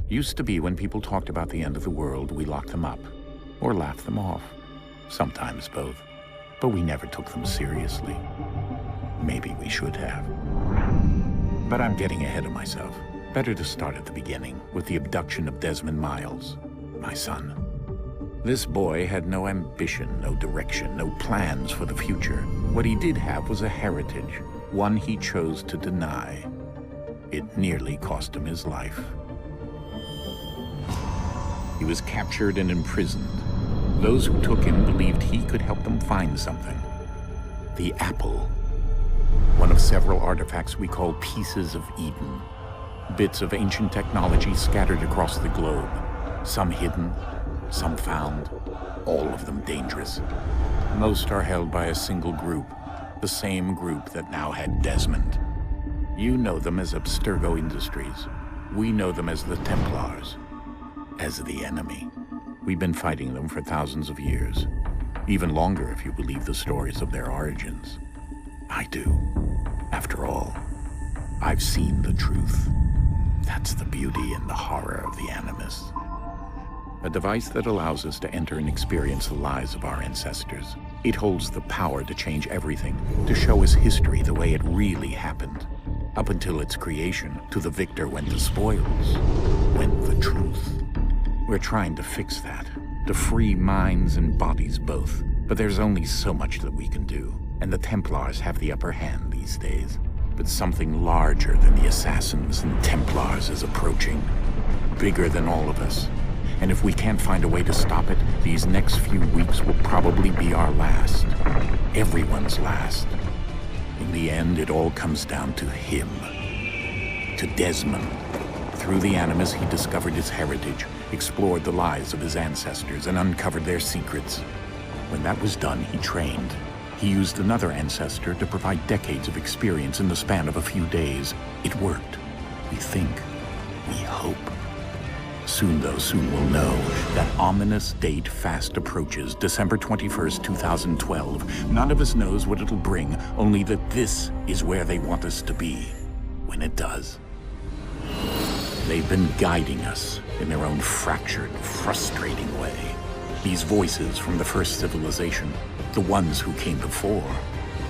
Used to be when people talked about the end of the world, we locked them up. Or laughed them off. Sometimes both. But we never took them seriously. Maybe we should have. But I'm getting ahead of myself. Better to start at the beginning, with the abduction of Desmond Miles, my son. This boy had no ambition, no direction, no plans for the future. What he did have was a heritage, one he chose to deny. It nearly cost him his life. He was captured and imprisoned. Those who took him believed he could help them find something. The apple. One of several artifacts we call pieces of Eden. Bits of ancient technology scattered across the globe. Some hidden, some found, all of them dangerous. Most are held by a single group, the same group that now had Desmond. You know them as Abstergo Industries. We know them as the Templars, as the enemy. We've been fighting them for thousands of years, even longer if you believe the stories of their origins. I do. After all, I've seen the truth. That's the beauty and the horror of the Animus. A device that allows us to enter and experience the lives of our ancestors. It holds the power to change everything, to show us history the way it really happened. Up until its creation, to the victor went the spoils, went the truth. We're trying to fix that, to free minds and bodies both. But there's only so much that we can do, and the Templars have the upper hand these days. But something larger than the Assassins and Templars is approaching, bigger than all of us. And if we can't find a way to stop it, these next few weeks will probably be our last. Everyone's last. In the end, it all comes down to him. To Desmond. Through the Animus, he discovered his heritage, explored the lives of his ancestors, and uncovered their secrets. When that was done, he trained. He used another ancestor to provide decades of experience in the span of a few days. It worked. We think. We hope. Soon, though, soon we'll know. That ominous date fast approaches, December 21st, 2012. None of us knows what it'll bring, only that this is where they want us to be, when it does. They've been guiding us in their own fractured, frustrating way. These voices from the first civilization, the ones who came before,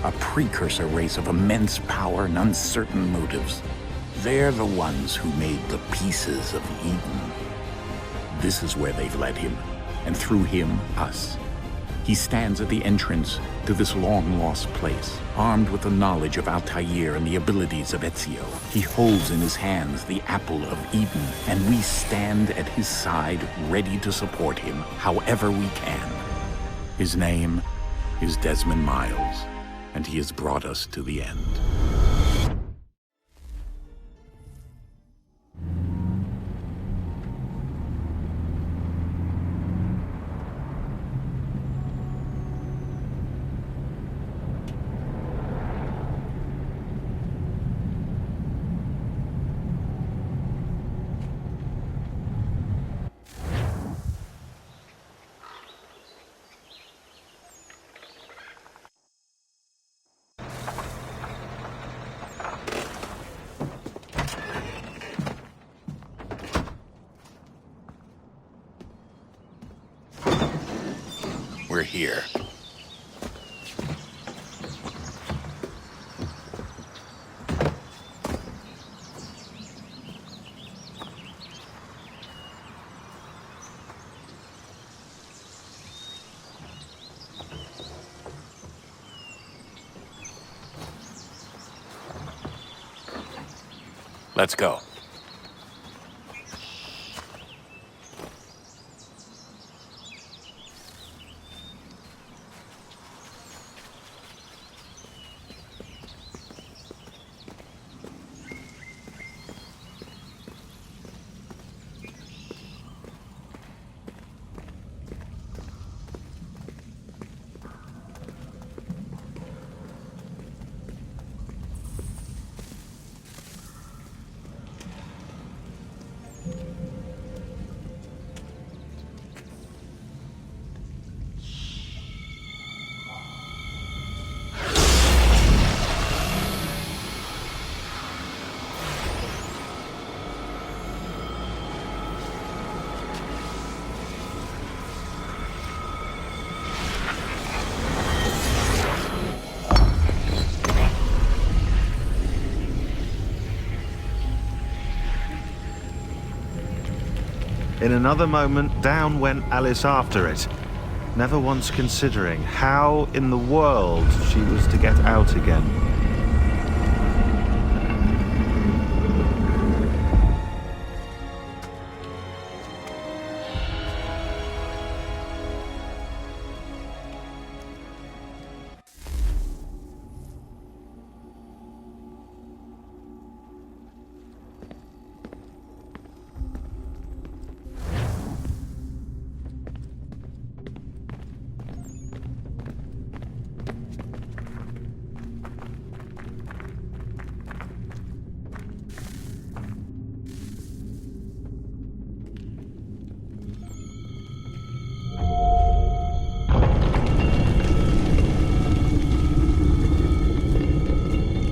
a precursor race of immense power and uncertain motives. They're the ones who made the pieces of Eden. This is where they've led him, and through him, us. He stands at the entrance to this long-lost place, armed with the knowledge of Altair and the abilities of Ezio. He holds in his hands the apple of Eden, and we stand at his side, ready to support him however we can. His name is Desmond Miles, and he has brought us to the end. We're here. Let's go. In another moment, down went Alice after it, never once considering how in the world she was to get out again.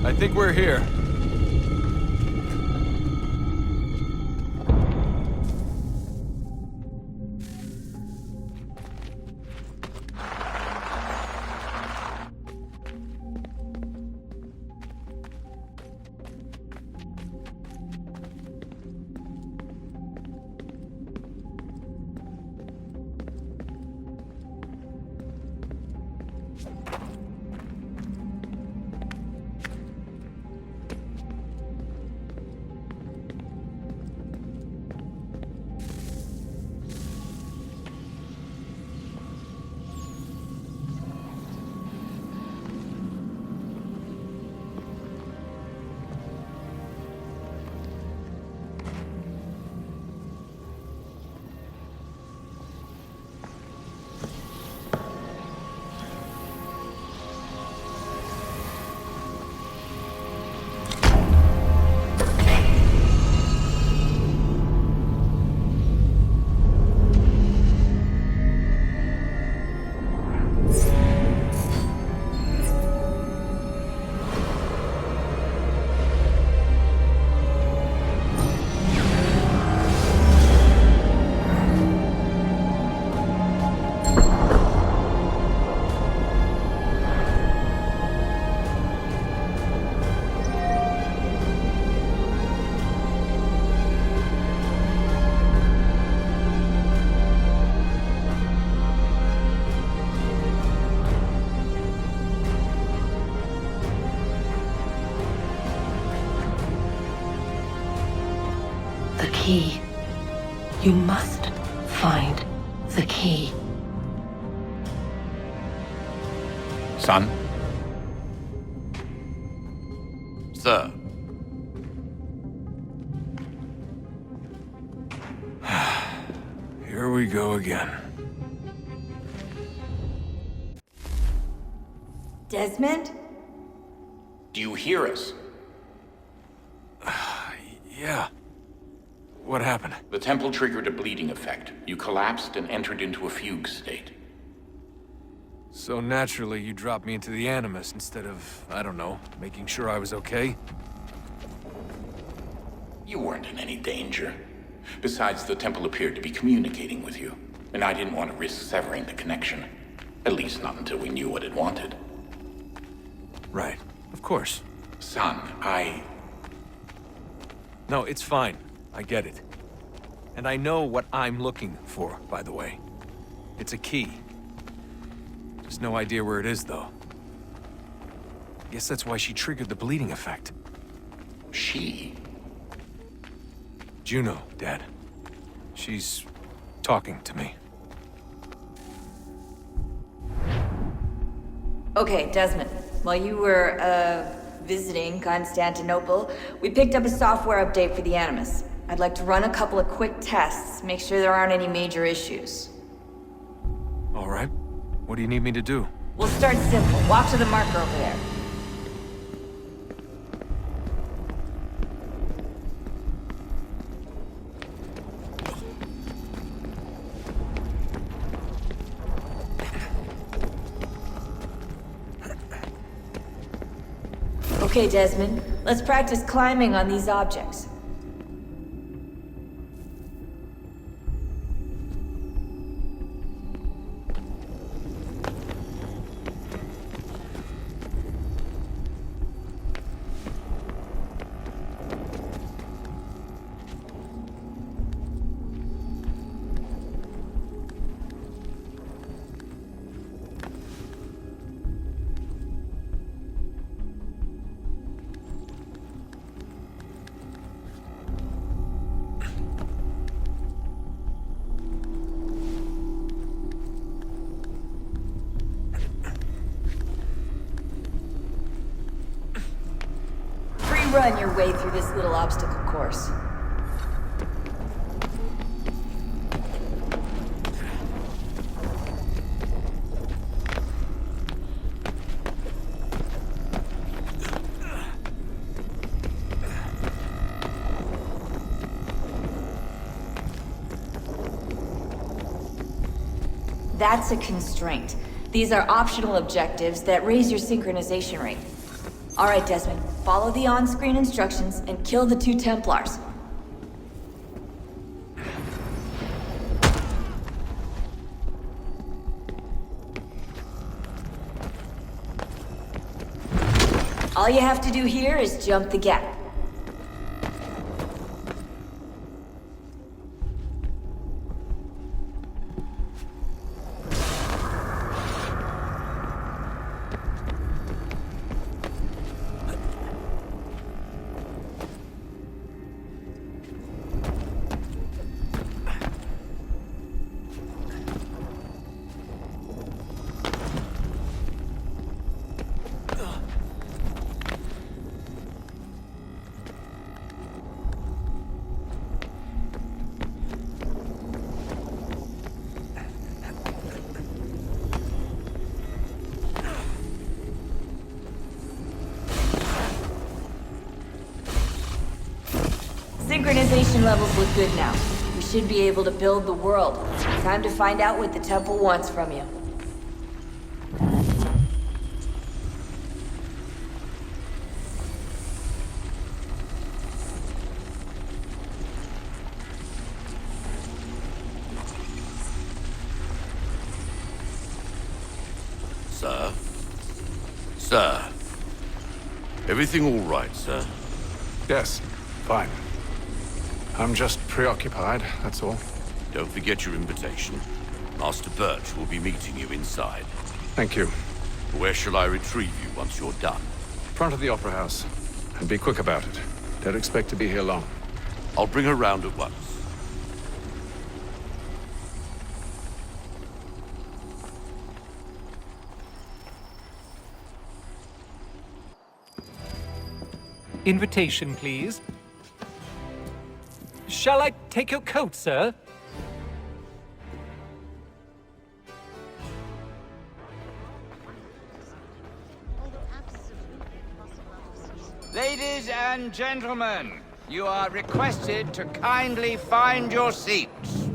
I think we're here. The key. You must find the key. Son? Sir. Here we go again. Desmond? Do you hear us? Yeah. What happened? The temple triggered a bleeding effect. You collapsed and entered into a fugue state. So naturally, you dropped me into the Animus instead of, I don't know, making sure I was okay? You weren't in any danger. Besides, the temple appeared to be communicating with you, and I didn't want to risk severing the connection. At least not until we knew what it wanted. Right. Of course. Son, No, it's fine. I get it. And I know what I'm looking for, by the way. It's a key. Just no idea where it is, though. Guess that's why she triggered the bleeding effect. She? Juno, Dad. She's talking to me. Okay, Desmond. While you were, visiting Constantinople, we picked up a software update for the Animus. I'd like to run a couple of quick tests, make sure there aren't any major issues. All right. What do you need me to do? We'll start simple. Walk to the marker over there. Okay, Desmond. Let's practice climbing on these objects. run your way through this little obstacle course. That's a constraint. These are optional objectives that raise your synchronization rate. Alright, Desmond, follow the on-screen instructions and kill the 2 Templars. All you have to do here is jump the gap. Synchronization levels look good now. We should be able to build the world. Time to find out what the temple wants from you. Sir? Sir? Everything all right, sir? Yes, fine. I'm just preoccupied, that's all. Don't forget your invitation. Master Birch will be meeting you inside. Thank you. Where shall I retrieve you once you're done? Front of the Opera House. And be quick about it. Don't expect to be here long. I'll bring her round at once. Invitation, please. Shall I take your coat, sir? Ladies and gentlemen, you are requested to kindly find your seats.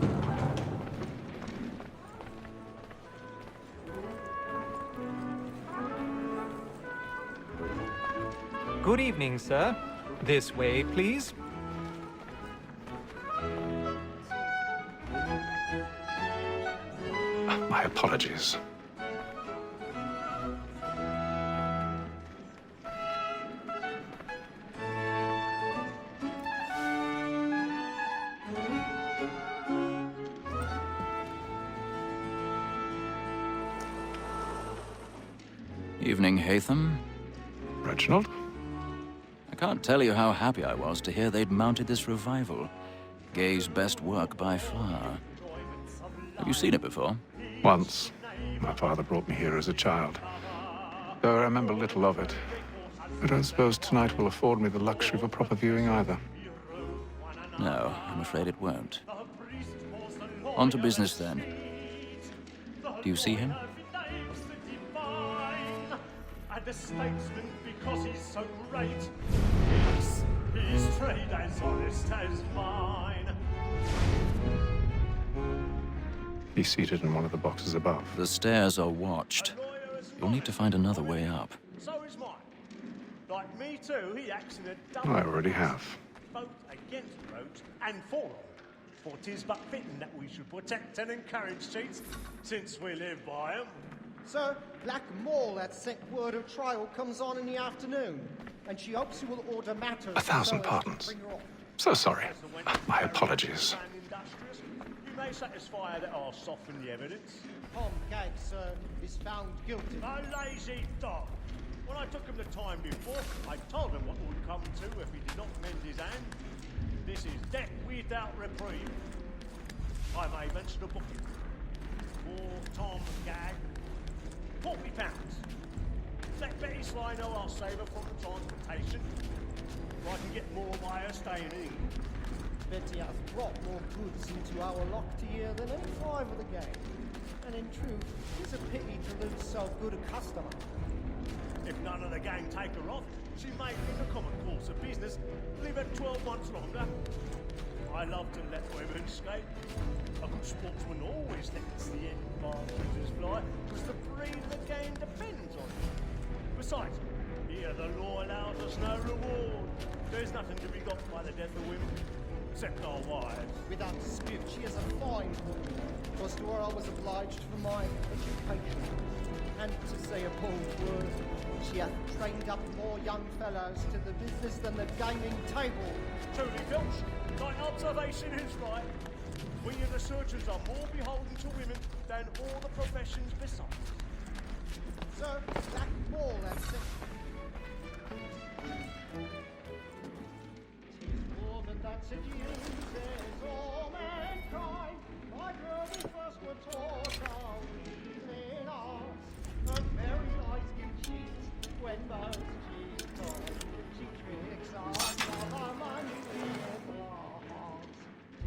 Good evening, sir. This way, please. My apologies. Evening, Haytham. Reginald? I can't tell you how happy I was to hear they'd mounted this revival. Gay's best work by far. Have you seen it before? Once. My father brought me here as a child. Though I remember little of it. I don't suppose tonight will afford me the luxury of a proper viewing either. No, I'm afraid it won't. On to business, then. Do you see him? And a statesman because he's so great. His trade as honest as mine. He's seated in one of the boxes above. The stairs are watched. You'll need to find another way up. So is mine. Like me too, he acts in a double. I already have. Both against roads and for them. For 'tis but fitting that we should protect and encourage cheats, since we live by 'em. Sir, Black Mall had sent word of trial comes on in the afternoon, and she hopes you will order matters. 1,000 pardons. So sorry. My apologies. You may satisfy that I'll soften the evidence. Tom Gag, sir, is found guilty. A lazy dog. When I took him the time before, I told him what would come to if he did not mend his hand. This is death without reprieve. I may mention a booking. For Tom Gag, £40. Let Betty Sly know I'll save her from the transportation. I can get more by her staying in. Betty hath brought more goods into our locked year than any five of the gang. And in truth, it's a pity to lose so good a customer. If none of the gang take her off, she may, in the common course of business, live her 12 months longer. I love to let women escape. A good sportsman always lets the end partridges fly, because the breed of the game depends on it. Besides, here the law allows us no reward. There's nothing to be got by the death of women, except our wives. Without dispute, she is a fine woman. Was to her I was obliged for my education. And to say a bold word, she hath trained up more young fellows to the business than the gaming table. Truly, Filch, thy observation is right. We of the searchers are more beholden to women than all the professions besides. Sir, Black Ball, that's it. Tis woman that seduces all mankind. Like her we first were taught how in arts. Her very eyes give cheats when most she's gone. She tricks us of our money with our hearts.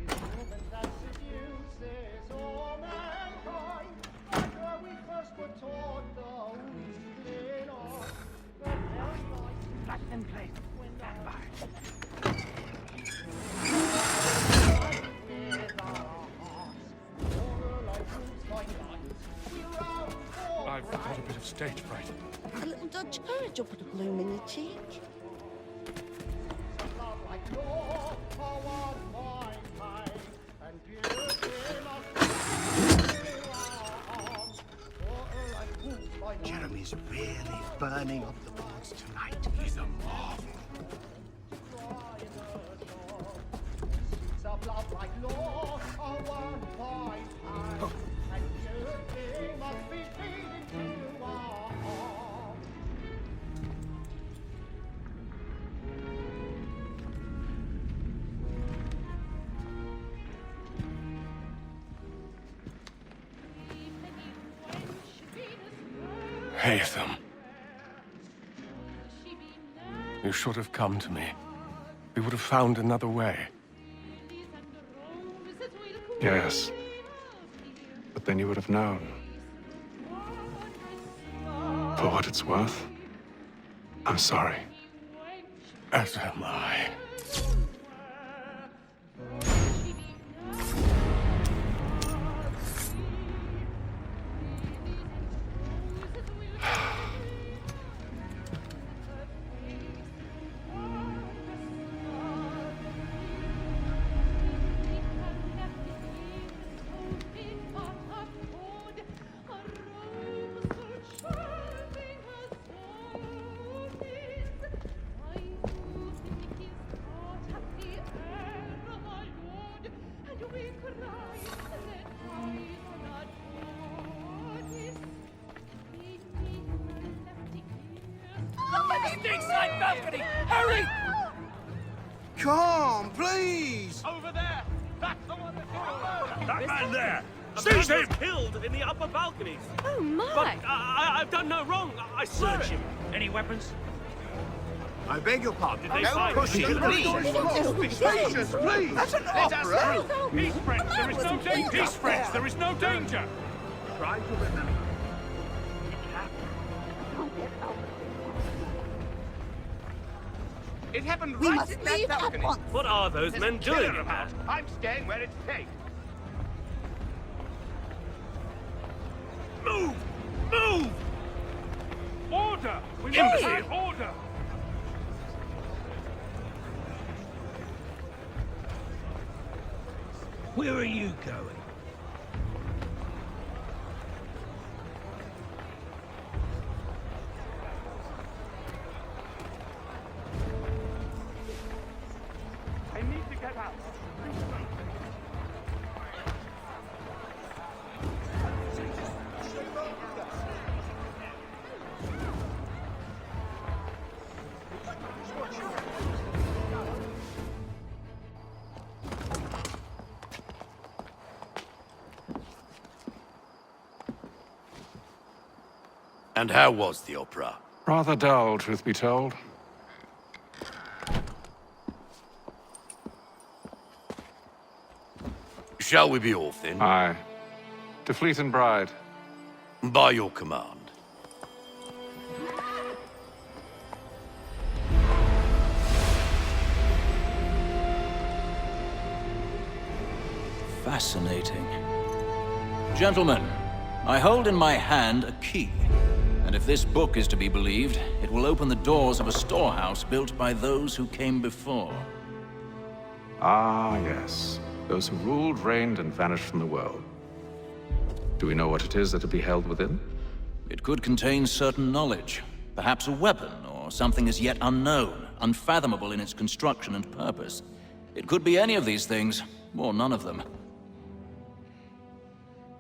Tis woman that seduces all mankind. Like her we first were taught though in arts. Her very eyes give cheats when I've got a bit of stage fright. A little Dutch courage will put a bloom in your cheek. Jeremy's really burning up the boards tonight. He's a marvel. Haytham. You should have come to me. We would have found another way. Yes. But then you would have known. For what it's worth, I'm sorry. As am I. Stateside balcony! Hurry! Come, please! Over there! That's the one that's... That man there! A Seize man him! was killed in the upper balconies! Oh, my! But I've done no wrong. I swear Search it. him. Any weapons? I beg your pardon. Did they Don't find push him? it, please! Patience, please! That's an opera! Peace, friends, there is no danger! Peace, friends, there is no danger! Try to remember. It happened We right must in that leave at balcony. once. What are those men doing in there? I'm staying where it's safe. Move! Move! Order! We Imbecile! must have order! Where are you going? I need to get out. And how was the opera? Rather dull, truth be told. Shall we be off then? Aye. To Fleet and Bride. By your command. Fascinating. Gentlemen, I hold in my hand a key. And if this book is to be believed, it will open the doors of a storehouse built by those who came before. Ah, yes. Those who ruled, reigned, and vanished from the world. Do we know what it is that will be held within? It could contain certain knowledge. Perhaps a weapon, or something as yet unknown, unfathomable in its construction and purpose. It could be any of these things, or none of them.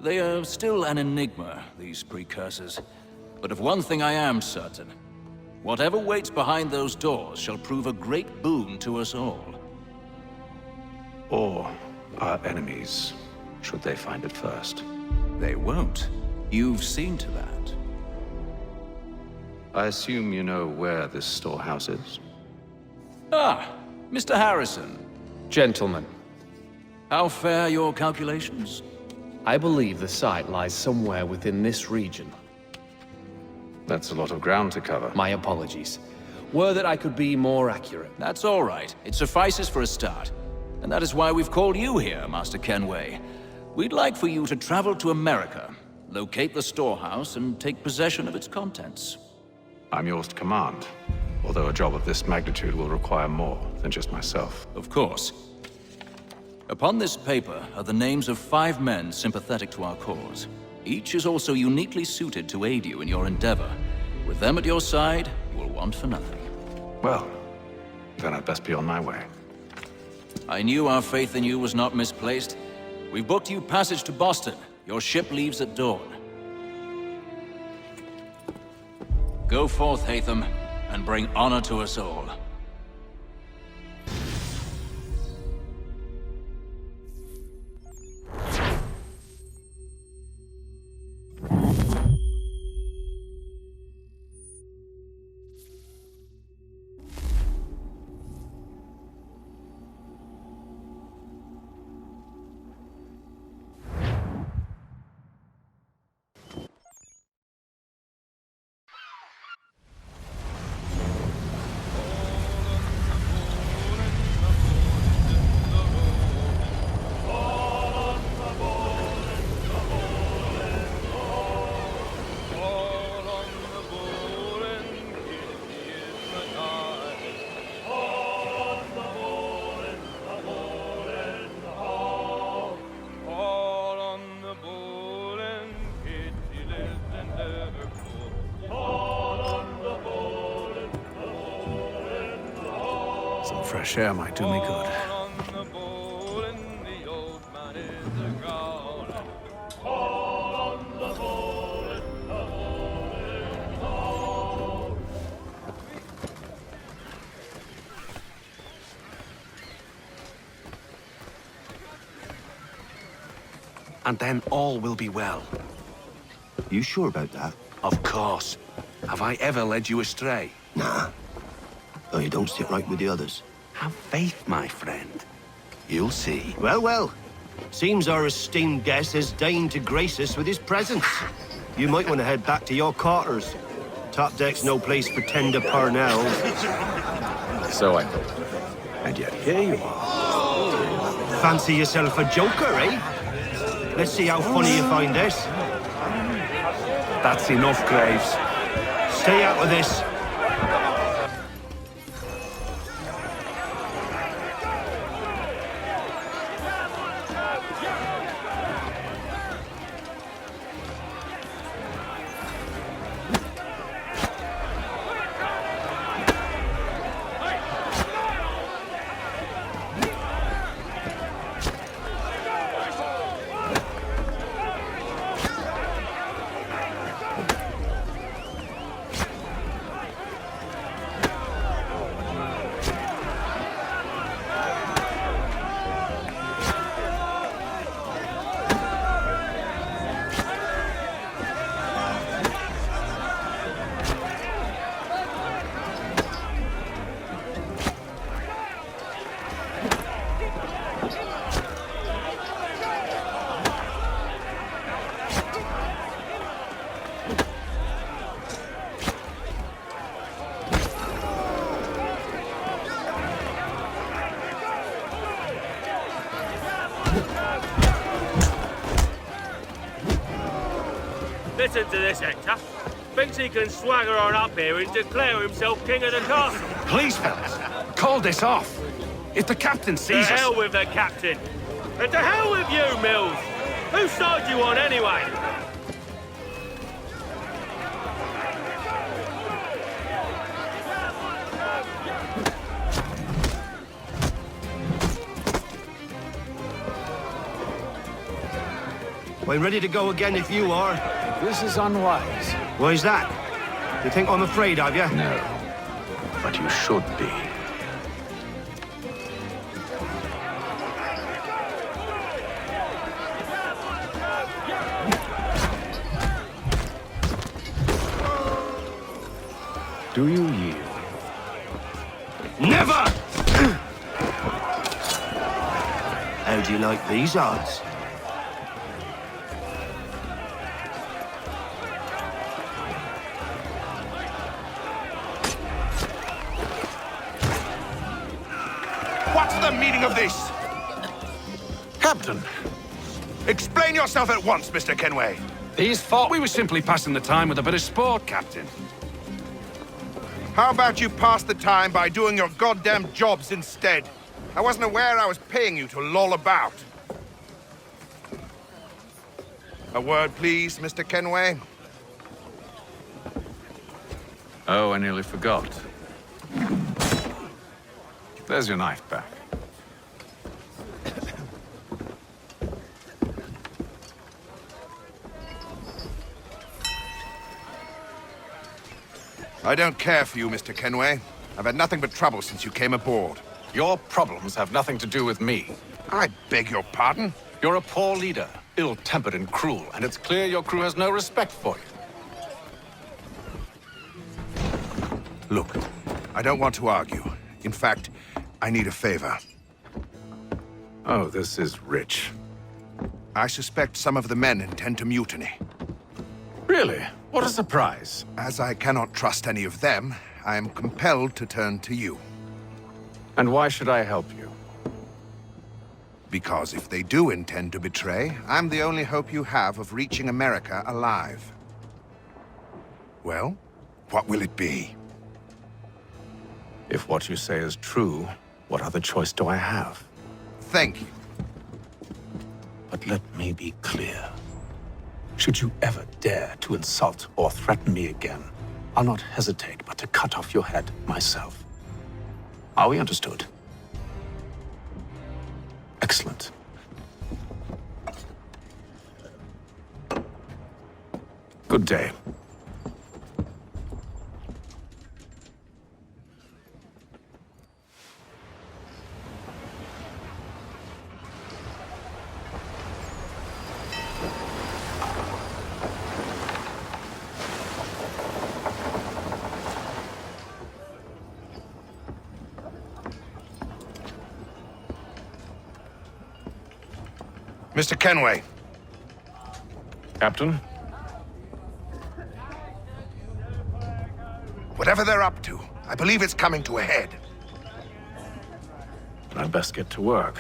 They are still an enigma, these precursors. But of one thing I am certain. Whatever waits behind those doors shall prove a great boon to us all. Or our enemies, should they find it first. They won't. You've seen to that. I assume you know where this storehouse is? Ah, Mr. Harrison. Gentlemen, How fare your calculations? I believe the site lies somewhere within this region. That's a lot of ground to cover. My apologies. Were that I could be more accurate. That's all right. It suffices for a start. And that is why we've called you here, Master Kenway. We'd like for you to travel to America, locate the storehouse, and take possession of its contents. I'm yours to command, although a job of this magnitude will require more than just myself. Of course. Upon this paper are the names of 5 men sympathetic to our cause. Each is also uniquely suited to aid you in your endeavor. With them at your side, you will want for nothing. Well, then I'd best be on my way. I knew our faith in you was not misplaced. We've booked you passage to Boston. Your ship leaves at dawn. Go forth, Hatham, and bring honor to us all. Some fresh air might do me good. And then all will be well. You sure about that? Of course. Have I ever led you astray? Nah. Oh, you don't sit right with the others. Have faith, my friend. You'll see. Well, well. Seems our esteemed guest has deigned to grace us with his presence. You might want to head back to your quarters. Top deck's no place for tender Parnell. So I thought. And yet here you are. Fancy yourself a joker, eh? Let's see how funny you find this. That's enough, Graves. Stay out of this. Listen to this, Hector. Thinks he can swagger on up here and declare himself king of the castle. Please, fellas, call this off. If the captain To sees us... hell with the captain. And to hell with you, Mills. Whose side you on, anyway? We're ready to go again if you are. This is unwise. Why's that? You think I'm afraid of you? No, but you should be. Do you yield? Never! How do you like these odds? What's the meaning of this? Captain! Explain yourself at once, Mr. Kenway. These thought we were simply passing the time with a bit of sport, Captain. How about you pass the time by doing your goddamn jobs instead? I wasn't aware I was paying you to loll about. A word, please, Mr. Kenway. Oh, I nearly forgot. There's your knife back. I don't care for you, Mr. Kenway. I've had nothing but trouble since you came aboard. Your problems have nothing to do with me. I beg your pardon? You're a poor leader, ill-tempered and cruel, and it's clear your crew has no respect for you. Look, I don't want to argue. In fact, I need a favor. Oh, this is rich. I suspect some of the men intend to mutiny. Really? What a surprise. As I cannot trust any of them, I am compelled to turn to you. And why should I help you? Because if they do intend to betray, I'm the only hope you have of reaching America alive. Well, what will it be? If what you say is true, what other choice do I have? Thank you. But let me be clear. Should you ever dare to insult or threaten me again, I'll not hesitate but to cut off your head myself. Are we understood? Excellent. Good day. Mr. Kenway. Captain? Whatever they're up to, I believe it's coming to a head. I'd best get to work.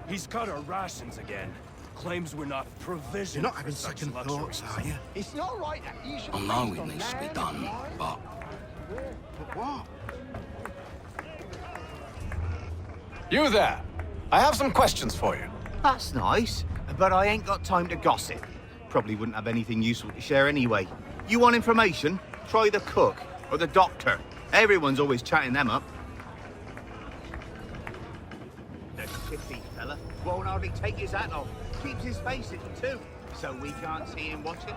He's cut our rations again. Claims we're not provisioned. You're not having second thoughts, are you? It's not right that you should I know it needs to be done, but... But what? You there! I have some questions for you. That's nice, but I ain't got time to gossip. Probably wouldn't have anything useful to share anyway. You want information? Try the cook or the doctor. Everyone's always chatting them up. The shifty fella won't hardly take his hat off. Keeps his face hidden too, so we can't see him watching.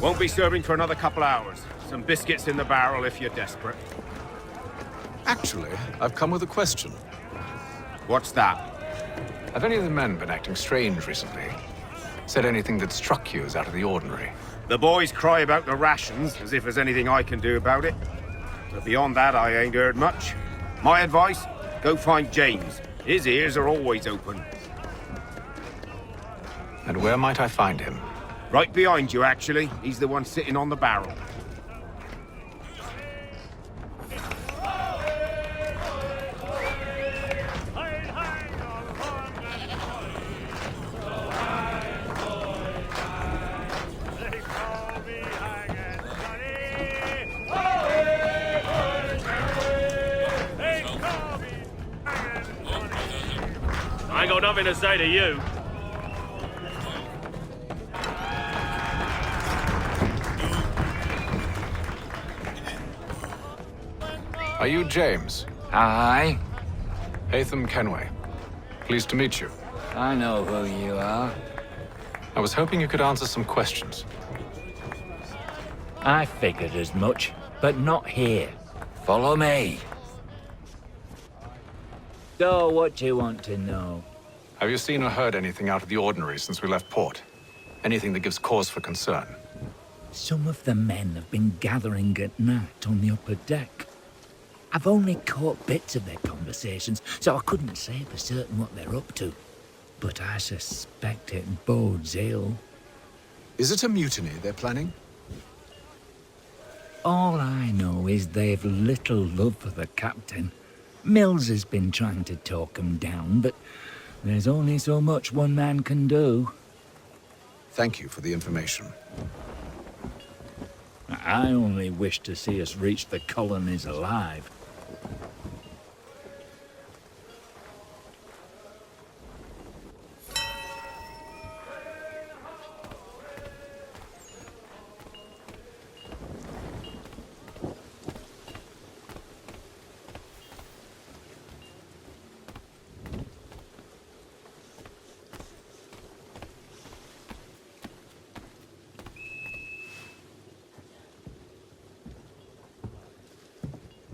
Won't be serving for another couple hours. Some biscuits in the barrel if you're desperate. Actually, I've come with a question. What's that? Have any of the men been acting strange recently? Said anything that struck you as out of the ordinary? The boys cry about the rations, as if there's anything I can do about it. But beyond that, I ain't heard much. My advice, go find James. His ears are always open. And where might I find him? Right behind you, actually. He's the one sitting on the barrel. I ain't got nothing to say to you. Are you James? Aye. Haytham Kenway. Pleased to meet you. I know who you are. I was hoping you could answer some questions. I figured as much, but not here. Follow me. So, what do you want to know? Have you seen or heard anything out of the ordinary since we left port? Anything that gives cause for concern? Some of the men have been gathering at night on the upper deck. I've only caught bits of their conversations, so I couldn't say for certain what they're up to. But I suspect it bodes ill. Is it a mutiny they're planning? All I know is they've little love for the captain. Mills has been trying to talk 'em down, but there's only so much one man can do. Thank you for the information. I only wish to see us reach the colonies alive.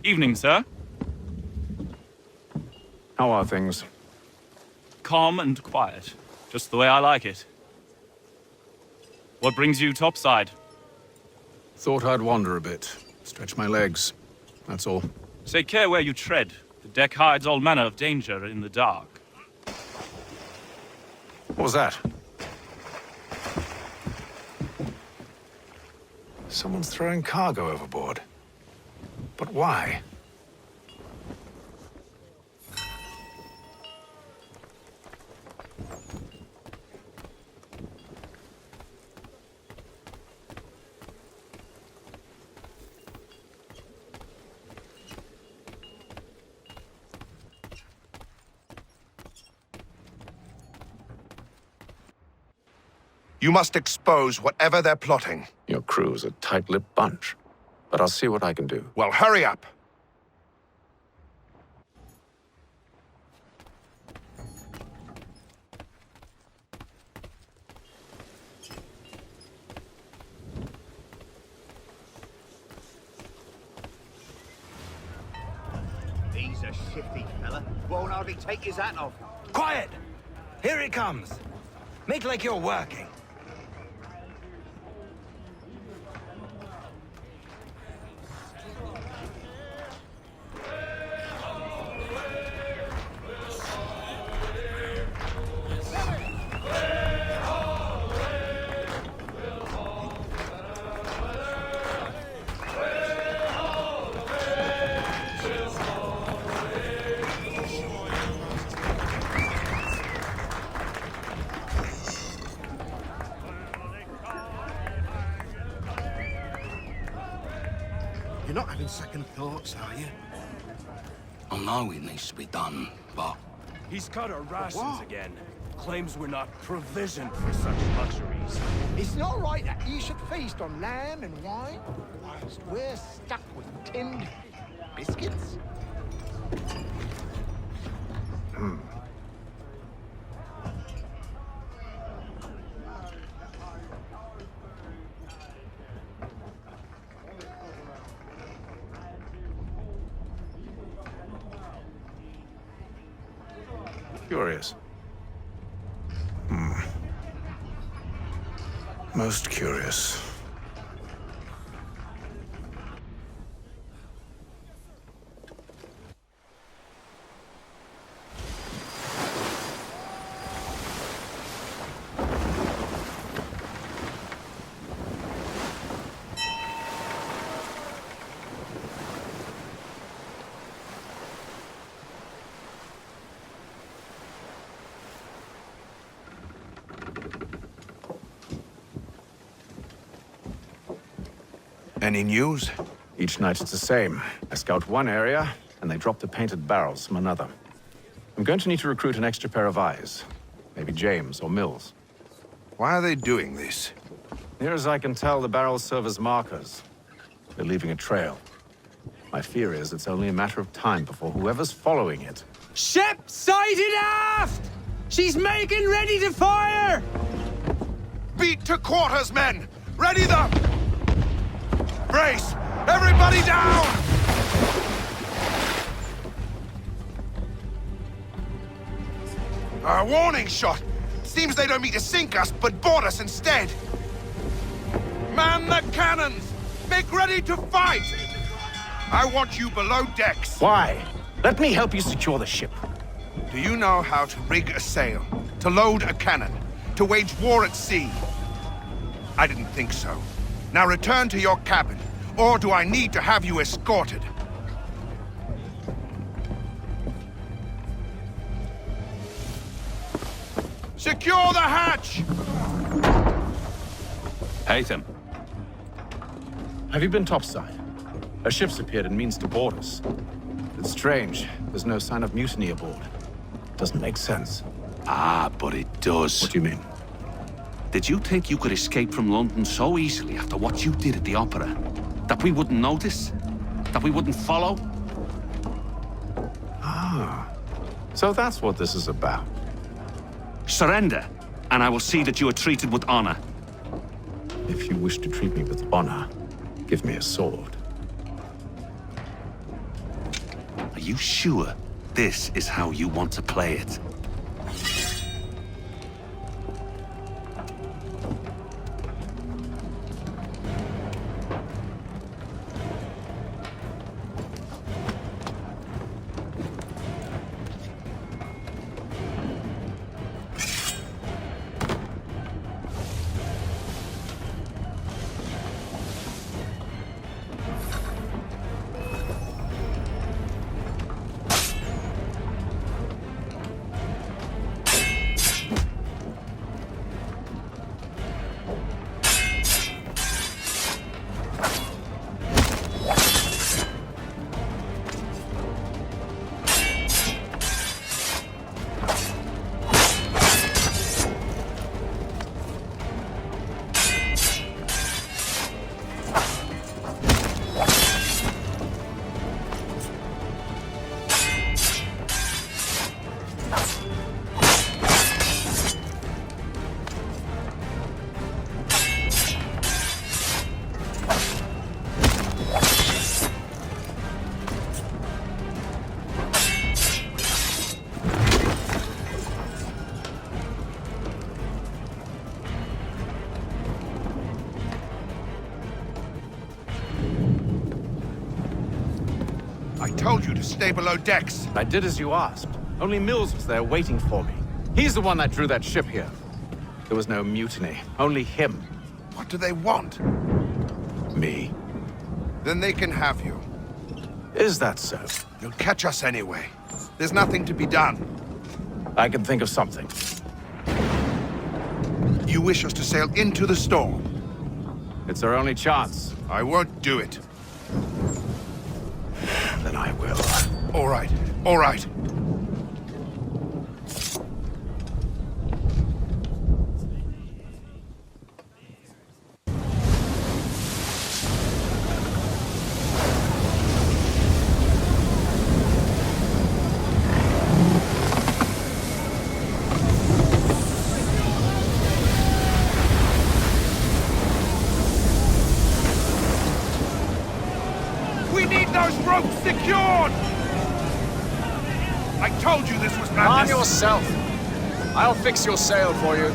Evening, sir. How are things? Calm and quiet. Just the way I like it. What brings you topside? Thought I'd wander a bit. Stretch my legs. That's all. Take care where you tread. The deck hides all manner of danger in the dark. What was that? Someone's throwing cargo overboard. But why? You must expose whatever they're plotting. Your crew's a tight-lipped bunch. But I'll see what I can do. Well, hurry up! He's a shifty fella. Won't hardly take his hat off. Quiet! Here he comes. Make like you're working. You're not having second thoughts, are you? I know it needs to be done, but... He's cut our rations again. Claims we're not provisioned for such luxuries. It's not right that you should feast on lamb and wine whilst we're stuck with tinned biscuits. Curious. Most curious. Any news? Each night it's the same. I scout one area, and they drop the painted barrels from another. I'm going to need to recruit an extra pair of eyes. Maybe James or Mills. Why are they doing this? Near as I can tell, the barrels serve as markers. They're leaving a trail. My fear is it's only a matter of time before whoever's following it... Ship sighted aft! She's making ready to fire! Beat to quarters, men! Ready the... Brace! Everybody down! A warning shot! Seems they don't mean to sink us, but board us instead! Man the cannons! Make ready to fight! I want you below decks. Why? Let me help you secure the ship. Do you know how to rig a sail? To load a cannon? To wage war at sea? I didn't think so. Now return to your cabin, or do I need to have you escorted? Secure the hatch! Haytham. Have you been topside? A ship's appeared and means to board us. It's strange. There's no sign of mutiny aboard. Doesn't make sense. Ah, but it does. What do you mean? Did you think you could escape from London so easily after what you did at the opera? That we wouldn't notice? That we wouldn't follow? Ah. So that's what this is about. Surrender, and I will see that you are treated with honor. If you wish to treat me with honor, give me a sword. Are you sure this is how you want to play it? I told you to stay below decks. I did as you asked. Only Mills was there waiting for me. He's the one that drew that ship here. There was no mutiny, only him. What do they want? Me. Then they can have you. Is that so? You'll catch us anyway. There's nothing to be done. I can think of something. You wish us to sail into the storm? It's our only chance. I won't do it. Then I will. All right, all right. We need those ropes secured! I told you this was madness. Calm yourself. I'll fix your sail for you.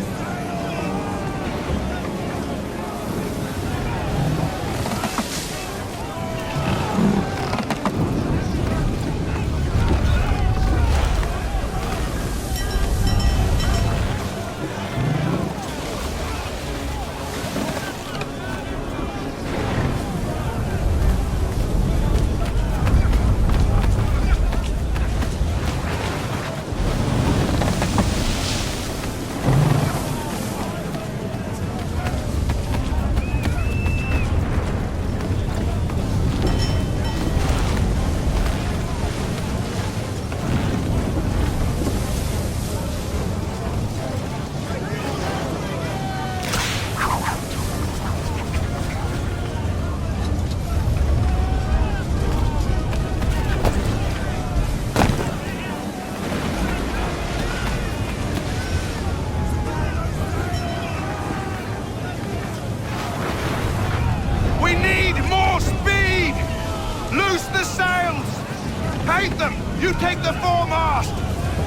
take the foremast!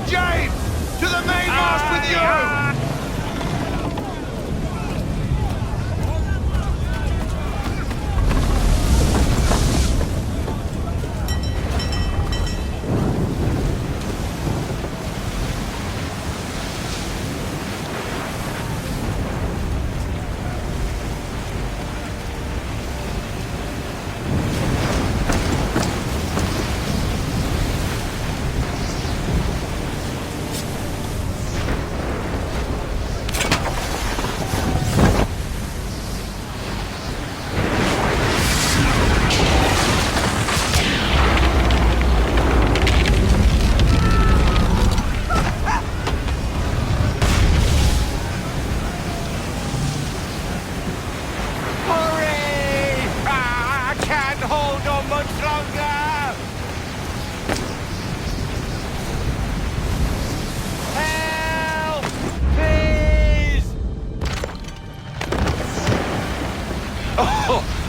James, to the mainmast with you!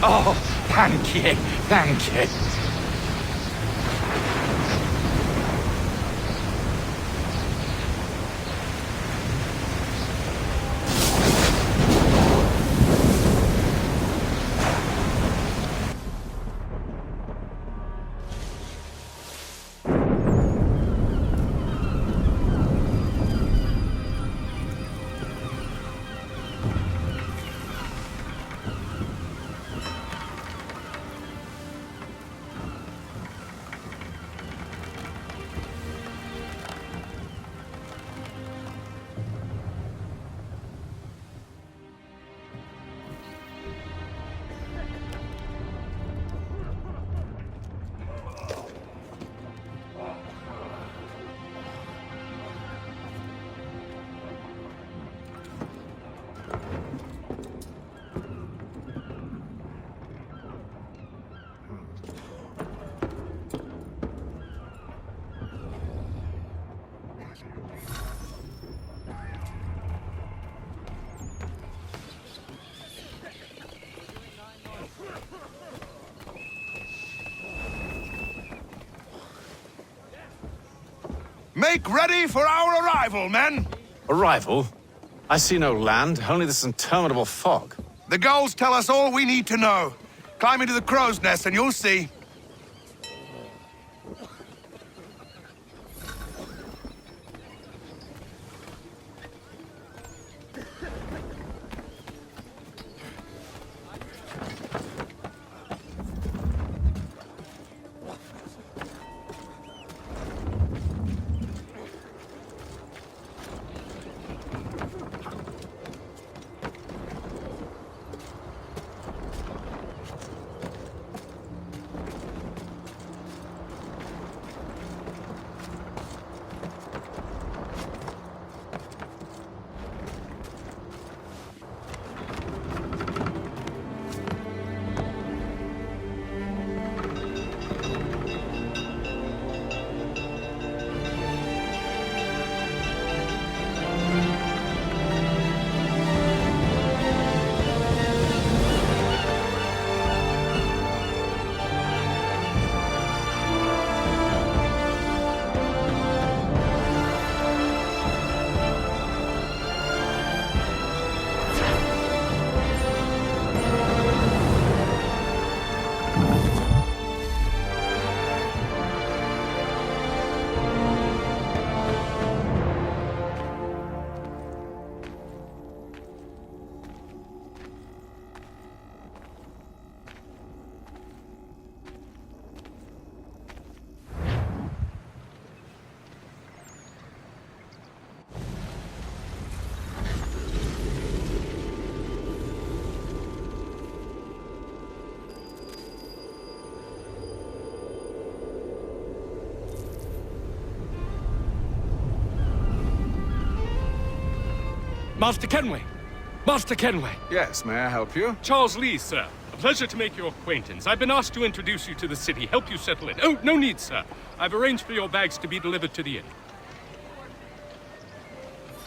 Oh, thank you, thank you. Make ready for our arrival, men! Arrival? I see no land, only this interminable fog. The gulls tell us all we need to know. Climb into the crow's nest and you'll see. Master Kenway! Master Kenway! Yes, may I help you? Charles Lee, sir. A pleasure to make your acquaintance. I've been asked to introduce you to the city, help you settle in. Oh, no need, sir. I've arranged for your bags to be delivered to the inn.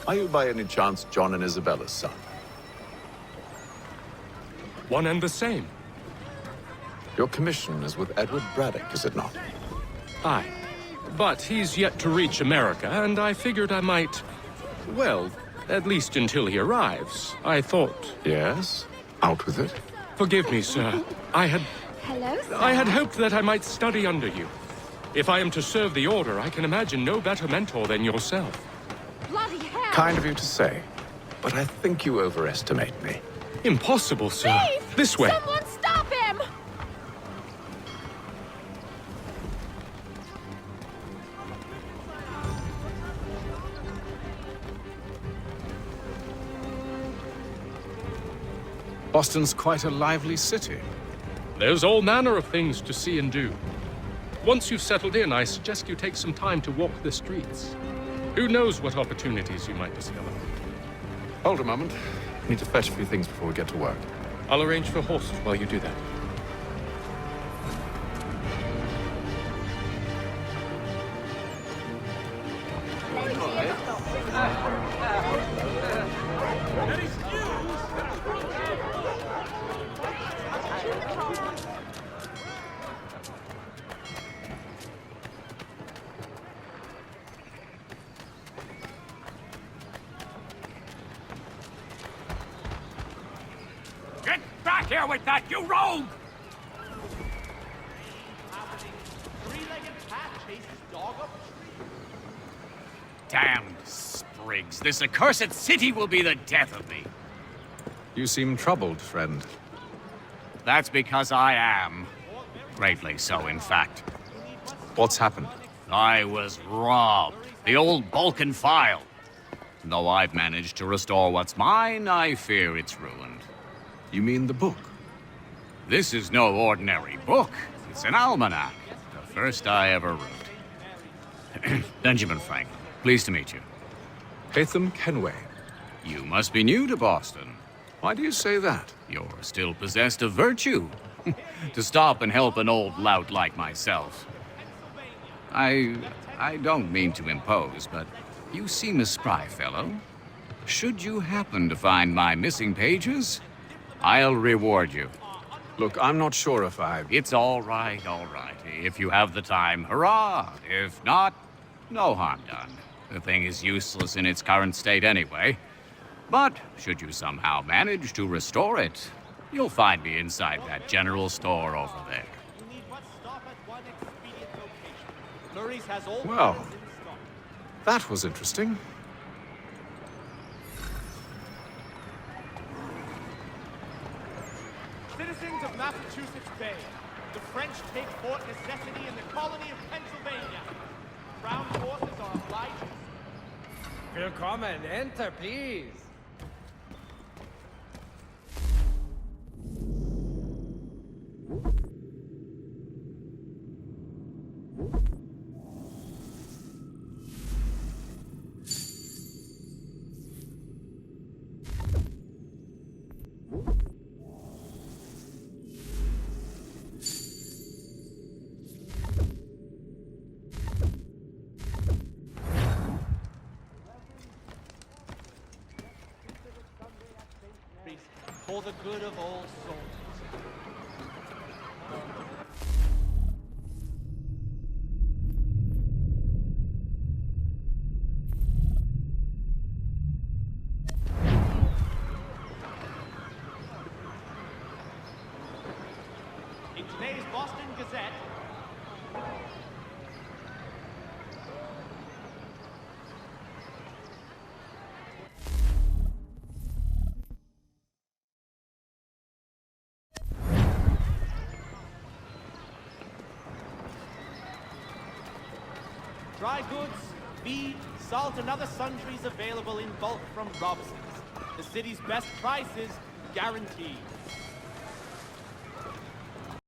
Are you by any chance John and Isabella's son? One and the same. Your commission is with Edward Braddock, is it not? Aye. But he's yet to reach America, and I figured I might... Well, at least until he arrives. I thought... Yes? Out with it. Forgive me, sir. Hello, sir. I had hoped that I might study under you. If I am to serve the Order, I can imagine no better mentor than yourself. Bloody hell! Kind of you to say, but I think you overestimate me. Impossible, sir. Thief! This way. Someone stop him! Boston's quite a lively city. There's all manner of things to see and do. Once you've settled in, I suggest you take some time to walk the streets. Who knows what opportunities you might discover. Hold a moment. I need to fetch a few things before we get to work. I'll arrange for horses while you do that. Get back here with that, you rogue! Damned sprigs. This accursed city will be the death of me. You seem troubled, friend. That's because I am. Greatly so, in fact. What's happened? I was robbed. The old Balkan file. Though I've managed to restore what's mine, I fear it's ruined. You mean the book? This is no ordinary book. It's an almanac. The first I ever wrote. Benjamin Franklin, pleased to meet you. Hatham Kenway. You must be new to Boston. Why do you say that? You're still possessed of virtue. To stop and help an old lout like myself. I don't mean to impose, but you seem a spry fellow. Should you happen to find my missing pages, I'll reward you. Look, I'm not sure if It's all right, all right. If you have the time, hurrah! If not, no harm done. The thing is useless in its current state anyway. But should you somehow manage to restore it, you'll find me inside that general store over there. Well, that was interesting. Citizens of Massachusetts Bay, the French take Fort Necessity in the colony of Pennsylvania. Crown forces are obliged. Willkommen, enter, please. For the good of all souls. In today's Boston Gazette, dry goods, feed, salt, and other sundries available in bulk from Robson's. The city's best prices guaranteed.